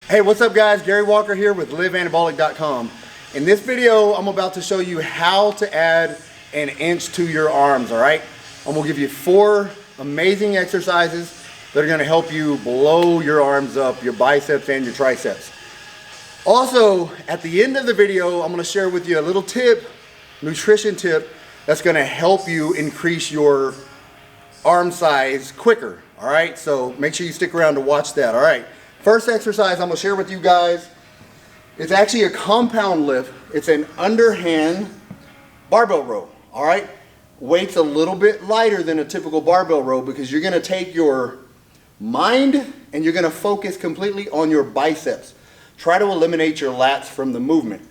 Hey, what's up guys? Gary Walker here with liveanabolic.com. In this video, I'm about to show you how to add an inch to your arms, all right? I'm gonna give you 4 amazing exercises that are gonna help you blow your arms up, your biceps and your triceps. Also, at the end of the video, I'm gonna share with you a little tip, nutrition tip, that's gonna help you increase your arm size quicker, all right? So make sure you stick around to watch that, all right? First exercise I'm gonna share with you guys, it's actually a compound lift. It's an underhand barbell row, all right? Weight's a little bit lighter than a typical barbell row because you're gonna take your mind and you're gonna focus completely on your biceps. Try to eliminate your lats from the movement.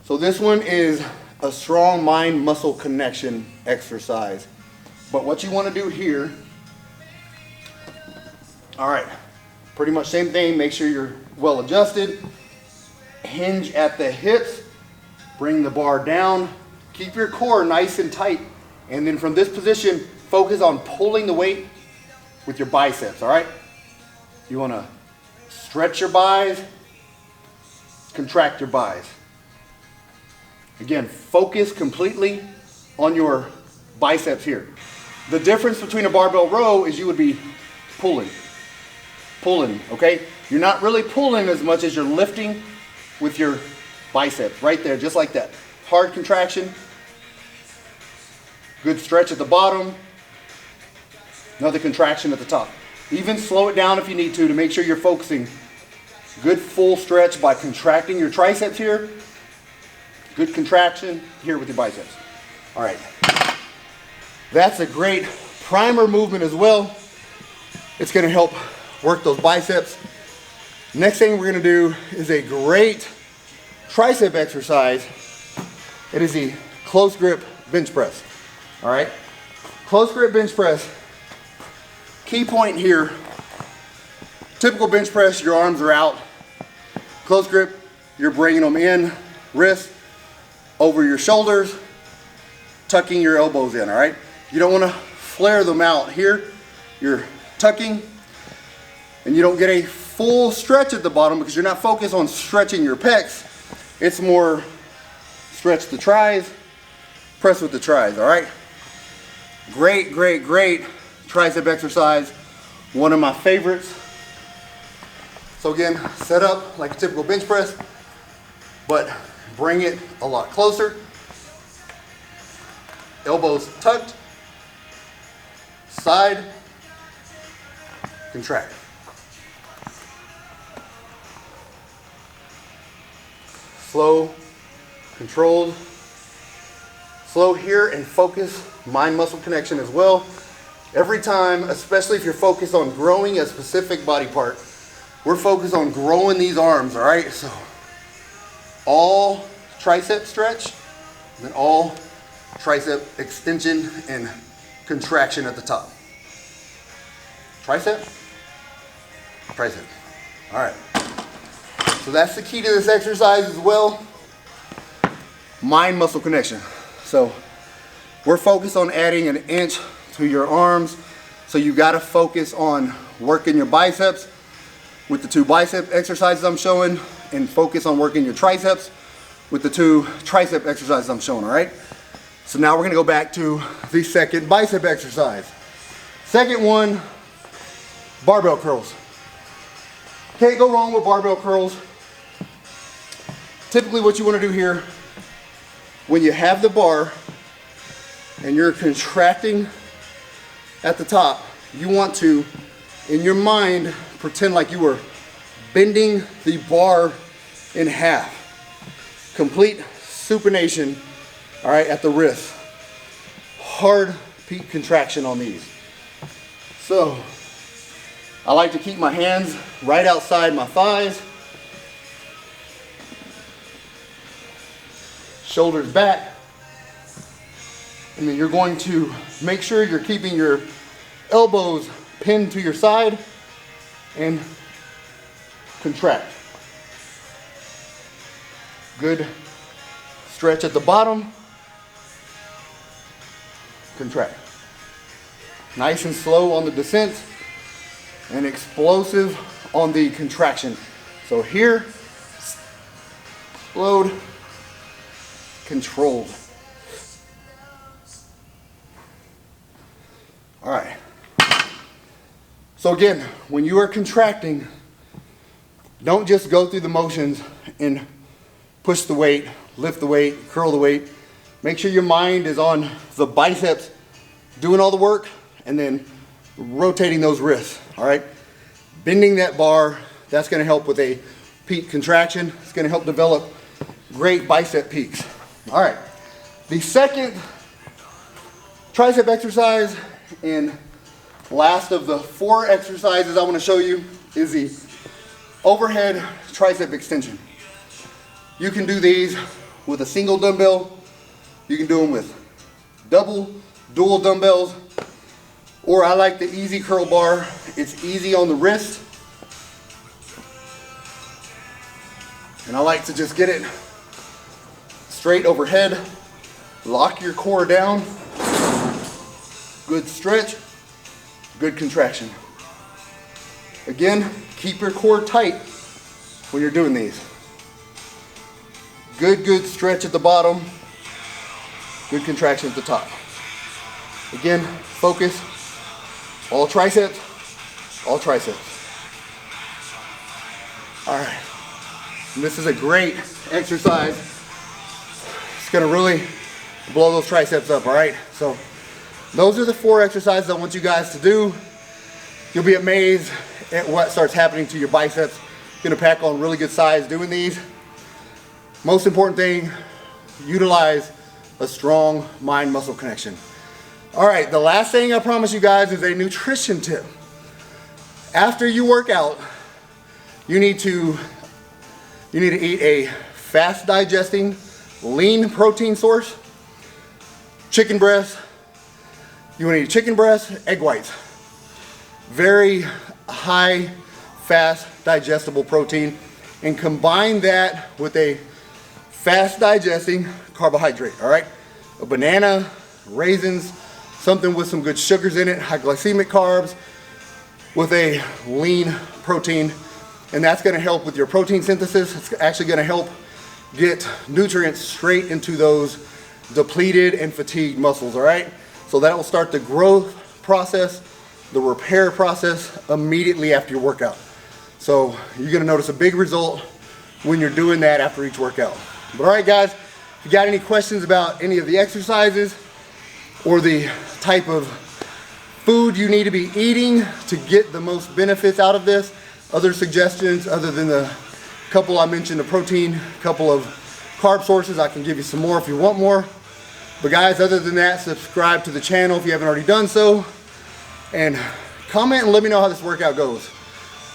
So this one is a strong mind-muscle connection exercise. But what you wanna do here, all right, pretty much same thing, make sure you're well adjusted. Hinge at the hips, bring the bar down, keep your core nice and tight. And then from this position, focus on pulling the weight with your biceps, all right? You wanna stretch your bis, contract your bis. Again, focus completely on your biceps here. The difference between a barbell row is you would be pulling, okay? You're not really pulling as much as you're lifting with your biceps, right there, just like that. Hard contraction, good stretch at the bottom, another contraction at the top. Even slow it down if you need to make sure you're focusing. Good full stretch by contracting your triceps here. Good contraction here with your biceps. All right, that's a great primer movement as well. It's gonna help work those biceps. Next thing we're gonna do is a great tricep exercise. It is the close grip bench press, all right? Close grip bench press. Key point here, typical bench press, your arms are out. Close grip, you're bringing them in, wrist, over your shoulders, tucking your elbows in, all right? You don't wanna flare them out here. You're tucking, and you don't get a full stretch at the bottom because you're not focused on stretching your pecs. It's more stretch the tris, press with the tris, all right? Great, great, great tricep exercise. One of my favorites. So again, set up like a typical bench press, but bring it a lot closer. Elbows tucked, side, contract. Slow, controlled. Slow here and focus, mind-muscle connection as well. Every time, especially if you're focused on growing a specific body part, we're focused on growing these arms, all right? So all tricep stretch, and then all tricep extension and contraction at the top. Tricep, tricep. All right. So that's the key to this exercise as well. Mind-muscle connection. So we're focused on adding an inch to your arms. So you gotta focus on working your biceps with the 2 bicep exercises I'm showing, and focus on working your triceps with the 2 tricep exercises I'm showing, all right? So now we're gonna go back to the second bicep exercise. Second one, barbell curls. Can't go wrong with barbell curls. Typically what you want to do here, when you have the bar and you're contracting at the top, you want to, in your mind, pretend like you were bending the bar in half. Complete supination, all right, at the wrist. Hard peak contraction on these. So, I like to keep my hands right outside my thighs. Shoulders back. And then you're going to make sure you're keeping your elbows pinned to your side and contract. Good stretch at the bottom. Contract. Nice and slow on the descent and explosive on the contraction. So here, load, controlled. All right. So again, when you are contracting, don't just go through the motions and push the weight, lift the weight, curl the weight. Make sure your mind is on the biceps doing all the work and then rotating those wrists, all right? Bending that bar, that's gonna help with a peak contraction. It's gonna help develop great bicep peaks. All right, the second tricep exercise and last of the 4 exercises I wanna show you is the overhead tricep extension. You can do these with a single dumbbell. You can do them with dual dumbbells, or I like the easy curl bar. It's easy on the wrist. And I like to just get it straight overhead. Lock your core down. Good stretch, good contraction. Again, keep your core tight when you're doing these. Good stretch at the bottom. Good contraction at the top. Again, focus. All triceps, all triceps. All right. And this is a great exercise. It's gonna really blow those triceps up, all right? So those are the 4 exercises I want you guys to do. You'll be amazed at what starts happening to your biceps. You're gonna pack on really good size doing these. Most important thing, utilize a strong mind-muscle connection. All right, the last thing I promise you guys is a nutrition tip. After you work out, you need to eat a fast digesting, lean protein source. Chicken breast. You want to eat chicken breast, egg whites. Very high, fast digestible protein, and combine that with a fast digesting carbohydrate, all right? A banana, raisins, something with some good sugars in it, high glycemic carbs, with a lean protein, and that's gonna help with your protein synthesis. It's actually gonna help get nutrients straight into those depleted and fatigued muscles, all right? So that will start the growth process, the repair process immediately after your workout. So you're gonna notice a big result when you're doing that after each workout. But all right, guys, if you got any questions about any of the exercises or the type of food you need to be eating to get the most benefits out of this, other suggestions other than the couple I mentioned, the protein, couple of carb sources, I can give you some more if you want more. But guys, other than that, subscribe to the channel if you haven't already done so, and comment and let me know how this workout goes.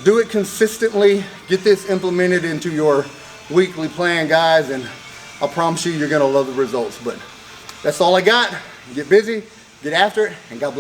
Do it consistently, get this implemented into your weekly plan, guys, and I promise you, you're gonna love the results. But that's all I got. Get busy, get after it, and God bless.